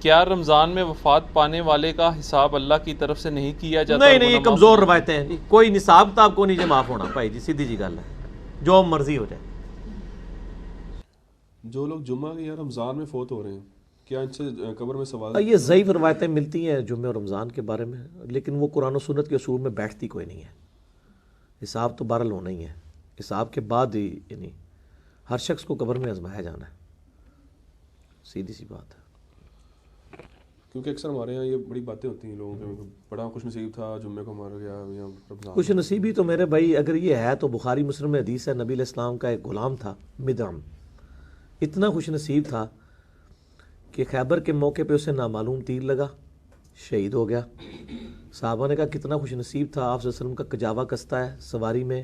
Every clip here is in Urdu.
کیا رمضان میں وفات پانے والے کا حساب اللہ کی طرف سے نہیں کیا جاتا؟ نہیں یہ کمزور روایتیں ہیں، کوئی نصاب کتاب کو نہیں جی معاف ہونا بھائی جی، سیدھی جی گل ہے، جو مرضی ہو جائے۔ جو لوگ جمعہ یا رمضان میں فوت ہو رہے ہیں، کیا ان سے قبر میں سوال؟ یہ ضعیف روایتیں ملتی ہیں جمعہ اور رمضان کے بارے میں، لیکن وہ قرآن و سنت کے اصول میں بیٹھتی کوئی نہیں ہے۔ حساب تو بہرحال ہونا ہی ہے، حساب کے بعد ہی یعنی ہر شخص کو قبر میں آزمایا جانا ہے، سیدھی سی بات ہے۔ کیونکہ اکثر ہمارے یہاں یہ بڑی باتیں ہوتی ہیں لوگوں کے، بڑا خوش نصیب تھا جمعے کو مر گیا یا رمضان۔ خوش نصیبی تو میرے بھائی اگر یہ ہے تو بخاری مسلم میں حدیث ہے، نبی علیہ السلام کا ایک غلام تھا مدعم، اتنا خوش نصیب تھا کہ خیبر کے موقع پہ اسے نامعلوم تیر لگا، شہید ہو گیا۔ صحابہ نے کہا کتنا خوش نصیب تھا، آپ صلی اللہ علیہ وسلم کا کجاوا کستا ہے سواری میں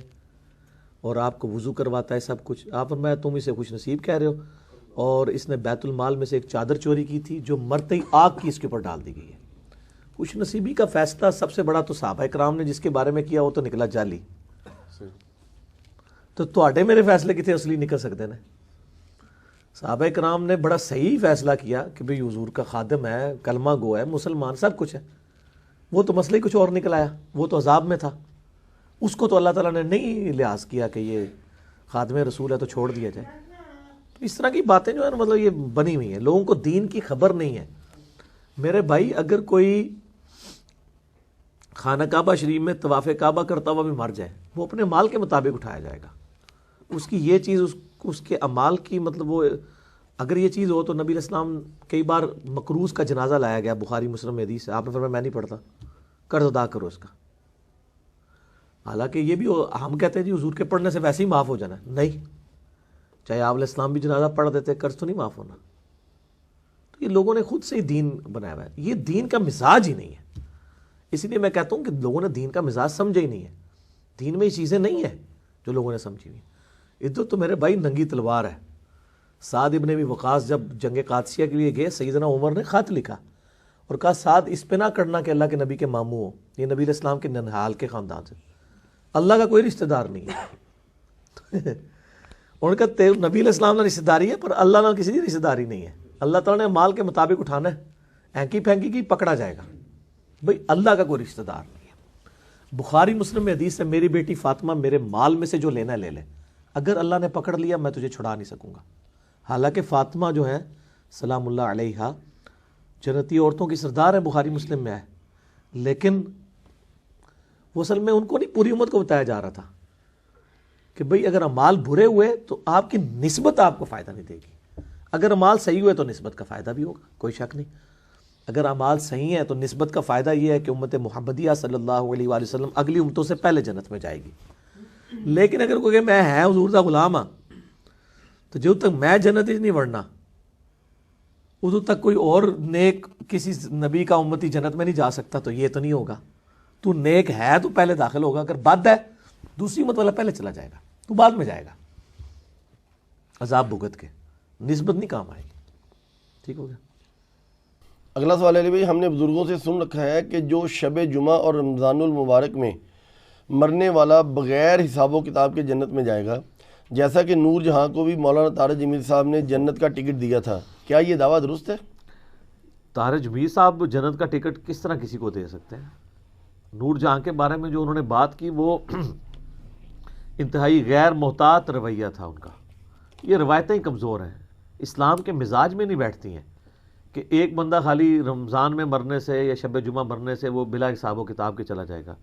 اور آپ کو وضو کرواتا ہے سب کچھ۔ آپ فرمایا تم اسے خوش نصیب کہہ رہے ہو، اور اس نے بیت المال میں سے ایک چادر چوری کی تھی جو مرتے ہی آگ کی اس کے اوپر ڈال دی گئی ہے۔ خوش نصیبی کا فیصلہ سب سے بڑا تو صحابہ کرام نے جس کے بارے میں کیا وہ تو نکلا جعلی، تو تواڈے میرے فیصلے کتنے اصلی نکل سکتے ہیں؟ صحابہ کرام نے بڑا صحیح فیصلہ کیا کہ بھئی حضور کا خادم ہے، کلمہ گو ہے، مسلمان سب کچھ ہے۔ وہ تو مسئلہ ہی کچھ اور نکل آیا، وہ تو عذاب میں تھا، اس کو تو اللہ تعالیٰ نے نہیں لحاظ کیا کہ یہ خادم رسول ہے تو چھوڑ دیا جائے۔ اس طرح کی باتیں جو ہے نا مطلب یہ بنی ہوئی ہیں، لوگوں کو دین کی خبر نہیں ہے۔ میرے بھائی اگر کوئی خانہ کعبہ شریف میں طواف کعبہ کرتا ہوا بھی مر جائے، وہ اپنے مال کے مطابق اٹھایا جائے گا۔ اس کی یہ چیز اس کے اعمال کی مطلب وہ اگر یہ چیز ہو تو نبی علیہ السلام کئی بار مقروض کا جنازہ لایا گیا، بخاری مسلم میں حدیث ہے، آپ نے فرمایا میں نہیں پڑھتا، قرض ادا کرو اس کا۔ حالانکہ یہ بھی ہم کہتے ہیں جی حضور کے پڑھنے سے ویسے ہی معاف ہو جانا، نہیں، چاہے آپ علیہ السلام بھی جنازہ پڑھ دیتے قرض تو نہیں معاف ہونا۔ تو یہ لوگوں نے خود سے ہی دین بنایا ہوا ہے، یہ دین کا مزاج ہی نہیں ہے۔ اسی لیے میں کہتا ہوں کہ لوگوں نے دین کا مزاج سمجھا ہی نہیں ہے، دین میں یہ چیزیں نہیں ہیں جو لوگوں نے سمجھی ہوئی۔ ادھر تو میرے بھائی ننگی تلوار ہے۔ سعد ابن ابی وقاص جب جنگ قادسیہ کے لیے گئے، سیدنا عمر نے خط لکھا اور کہا سعد اس پہ نہ کرنا کہ اللہ کے نبی کے ماموں ہو، یہ نبی علیہ السلام کے ننہال کے خاندان سے، اللہ کا کوئی رشتہ دار نہیں ہے۔ ان کا نبی علیہ السلام نے رشتہ داری ہے پر اللہ نے کسی کی رشتہ داری نہیں ہے۔ اللہ تعالیٰ نے مال کے مطابق اٹھانا ہے، اینکی پھینکی کی پکڑا جائے گا، بھئی اللہ کا کوئی رشتہ دار نہیں ہے۔ بخاری مسلم میں حدیث ہے میری بیٹی فاطمہ میرے مال میں سے جو لینا ہے لے لے، اگر اللہ نے پکڑ لیا میں تجھے چھڑا نہیں سکوں گا۔ حالانکہ فاطمہ جو ہے سلام اللہ علیہا جنتی عورتوں کی سردار ہے، بخاری مسلم میں ہے، لیکن وہ اصل میں ان کو نہیں پوری امت کو بتایا جا رہا تھا کہ بھئی اگر اعمال برے ہوئے تو آپ کی نسبت آپ کو فائدہ نہیں دے گی، اگر اعمال صحیح ہوئے تو نسبت کا فائدہ بھی ہوگا، کوئی شک نہیں۔ اگر اعمال صحیح ہیں تو نسبت کا فائدہ یہ ہے کہ امت محمدیہ صلی اللہ علیہ وآلہ وسلم اگلی امتوں سے پہلے جنت میں جائے گی۔ لیکن اگر کوئی کہ میں ہے حضور دا غلام ہاں تو جب تک میں جنت ہی نہیں بڑھنا ادھر تک کوئی اور نیک کسی نبی کا امتی جنت میں نہیں جا سکتا، تو یہ تو نہیں ہوگا۔ تو نیک ہے تو پہلے داخل ہوگا، اگر بد ہے دوسری امت والا پہلے چلا جائے گا، تو بعد میں جائے گا عذاب بھگت کے، نسبت نہیں کام آئے گی۔ ٹھیک ہو گیا۔ اگلا سوال ہے بھائی، ہم نے بزرگوں سے سن رکھا ہے کہ جو شب جمعہ اور رمضان المبارک میں مرنے والا بغیر حساب و کتاب کے جنت میں جائے گا، جیسا کہ نور جہاں کو بھی مولانا طارق جمیل صاحب نے جنت کا ٹکٹ دیا تھا، کیا یہ دعویٰ درست ہے؟ طارق جمیل صاحب جنت کا ٹکٹ کس طرح کسی کو دے سکتے ہیں؟ نور جہاں کے بارے میں جو انہوں نے بات کی وہ انتہائی غیر محتاط رویہ تھا ان کا۔ یہ روایتیں ہی کمزور ہیں، اسلام کے مزاج میں نہیں بیٹھتی ہیں کہ ایک بندہ خالی رمضان میں مرنے سے یا شب جمعہ مرنے سے وہ بلا حساب و کتاب کے چلا جائے گا۔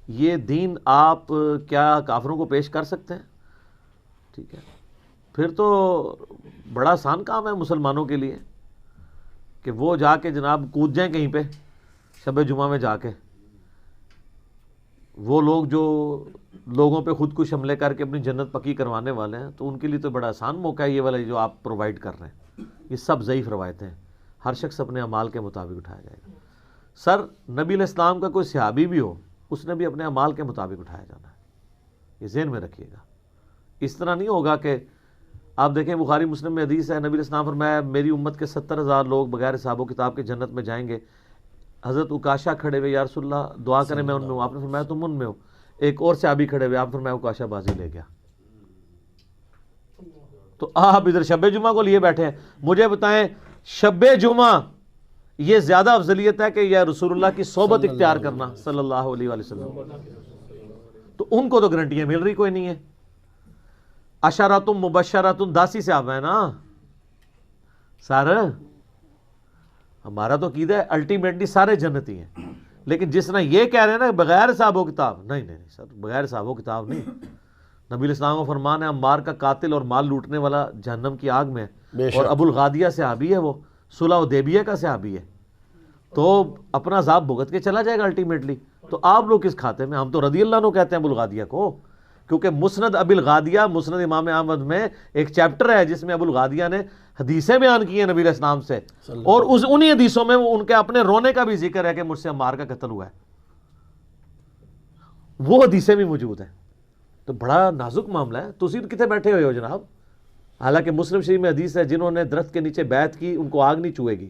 یہ دین آپ کیا کافروں کو پیش کر سکتے ہیں؟ ٹھیک ہے، پھر تو بڑا آسان کام ہے مسلمانوں کے لیے کہ وہ جا کے جناب کود جائیں کہیں پہ شب جمعہ میں جا کے۔ وہ لوگ جو لوگوں پہ خود کش حملے کر کے اپنی جنت پکی کروانے والے ہیں، تو ان کے لیے تو بڑا آسان موقع ہے یہ والا جو آپ پرووائڈ کر رہے ہیں۔ یہ سب ضعیف روایتیں ہیں، ہر شخص اپنے اعمال کے مطابق اٹھایا جائے گا۔ سر نبی علیہ السلام کا کوئی صحابی بھی ہو، اس نے بھی اپنے اعمال کے مطابق اٹھایا جانا ہے، یہ ذہن میں رکھیے گا۔ اس طرح نہیں ہوگا کہ آپ دیکھیں بخاری مسلم میں حدیث ہے، نبی علیہ السلام فرمایا میری امت کے 70,000 لوگ بغیر حساب و کتاب کے جنت میں جائیں گے۔ حضرت عکاشہ کھڑے ہوئے، یا رسول اللہ دعا کریں میں ان میں ہوں، آپ نے فرمایا تم ان میں ہو۔ ایک اور صحابی کھڑے ہوئے، آپ نے فرمایا عکاشہ بازی لے گیا۔ تو آپ ادھر شب جمعہ کو لیے بیٹھے ہیں، مجھے بتائیں شب جمعہ یہ زیادہ افضلیت ہے کہ یہ رسول اللہ کی صحبت اختیار کرنا صلی اللہ علیہ وآلہ وسلم. تو ان کو تو گارنٹیاں مل رہی کوئی نہیں ہے. اشاراتم مبشراتم 10 ہی سے آپ ہیں نا سارے. ہمارا تو عقیدہ ہے الٹیمیٹلی سارے جنتی ہیں. لیکن جس طرح یہ کہہ رہے ہیں نا بغیر حساب و کتاب, نہیں سر, بغیر حساب و کتاب نہیں. نبی علیہ السلام کا فرمان ہے عمار کا قاتل اور مال لوٹنے والا جہنم کی آگ میں, اور ابو الغادیہ صحابی ہے, وہ صلح حدیبیہ کا صحابی ہے, تو اپنا عذاب بھگت کے چلا جائے گا الٹیمیٹلی. تو آپ لوگ کس کھاتے میں؟ ہم تو رضی اللہ عنہ کہتے ہیں ابو الغادیہ کو, کیونکہ مسند ابی الغادیہ, مسند امام احمد میں ایک چیپٹر ہے جس میں ابو الغادیہ نے حدیثیں بیان کی ہیں نبی علیہ السلام سے, اور انہی حدیثوں میں ان کے اپنے رونے کا بھی ذکر ہے کہ مجھ سے عمار کا قتل ہوا ہے. وہ حدیثیں بھی موجود ہیں. تو بڑا نازک معاملہ ہے. تو اسی کتنے بیٹھے ہوئے ہو جناب؟ حالانکہ مسلم شریف میں حدیث ہے جنہوں نے درخت کے نیچے بیعت کی ان کو آگ نہیں چوئے گی.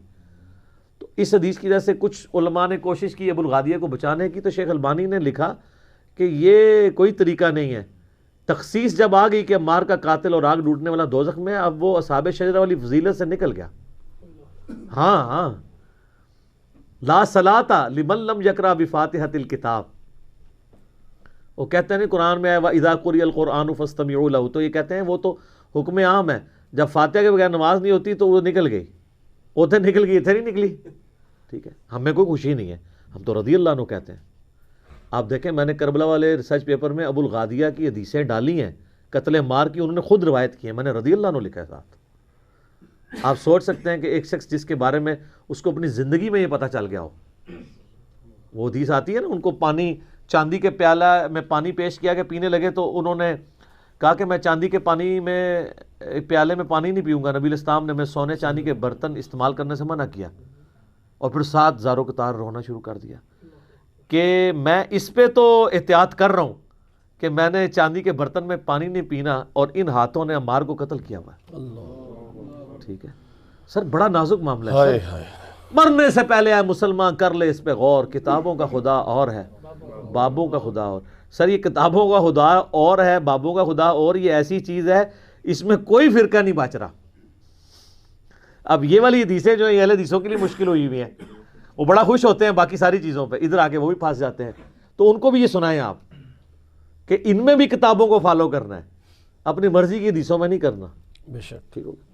تو اس حدیث کی وجہ سے کچھ علماء نے کوشش کی ابو الغادیہ کو بچانے کی, تو شیخ البانی نے لکھا کہ یہ کوئی طریقہ نہیں ہے. تخصیص جب آ گئی کہ عمار کا قاتل اور آگ لوٹنے والا دوزخ میں, اب وہ اصحاب شجرہ والی فضیلت سے نکل گیا. ہاں لا صلاۃ لمن لم یقرأ بفاتحۃ الکتاب. وہ کہتے ہیں قرآن میں آیا وَإِذَا قُرِئَ الْقُرْآنُ فَاسْتَمِعُوا لَهُ, تو یہ کہتے ہیں وہ تو حکم عام ہے, جب فاتحہ کے بغیر نماز نہیں ہوتی تو وہ نکل گئی, ادھر نکل گئی ادھر نہیں نکلی. ٹھیک ہے, ہمیں کوئی خوشی نہیں ہے, ہم تو رضی اللہ عنہ کہتے ہیں. آپ دیکھیں میں نے کربلا والے ریسرچ پیپر میں ابو الغادیہ کی حدیثیں ڈالی ہیں قتل عمار کی, انہوں نے خود روایت کی ہے, میں نے رضی اللہ عنہ لکھا ہے ساتھ. آپ سوچ سکتے ہیں کہ ایک شخص جس کے بارے میں اس کو اپنی زندگی میں یہ پتہ چل گیا ہو. وہ حدیث آتی ہے نا, ان کو پانی, چاندی کے پیالہ میں پانی پیش کیا کہ پینے لگے, تو انہوں نے کہا کہ میں چاندی کے پانی میں پیالے میں پانی نہیں پیوں گا. نبی علیہ السلام نے میں سونے چاندی کے برتن استعمال کرنے سے منع کیا, اور پھر ساتھ زاروں قطار رونا شروع کر دیا کہ میں اس پہ تو احتیاط کر رہا ہوں کہ میں نے چاندی کے برتن میں پانی نہیں پینا, اور ان ہاتھوں نے عمار کو قتل کیا ہوا ہے. ٹھیک ہے سر, بڑا نازک معاملہ ہے سر. مرنے سے پہلے اے مسلمان کر لے اس پہ غور, کتابوں کا خدا اور ہے بابوں کا خدا اور. سر یہ کتابوں کا خدا اور ہے بابوں کا خدا اور, یہ ایسی چیز ہے اس میں کوئی فرقہ نہیں بچ رہا. اب یہ والی حدیثیں جو ہیں یہ اہل حدیثوں کے لیے مشکل ہوئی ہوئی ہیں, وہ بڑا خوش ہوتے ہیں باقی ساری چیزوں پہ, ادھر آ کے وہ بھی پھنس جاتے ہیں. تو ان کو بھی یہ سنائیں آپ کہ ان میں بھی کتابوں کو فالو کرنا ہے, اپنی مرضی کی حدیثوں میں نہیں کرنا. بے شک. ٹھیک ہوگا.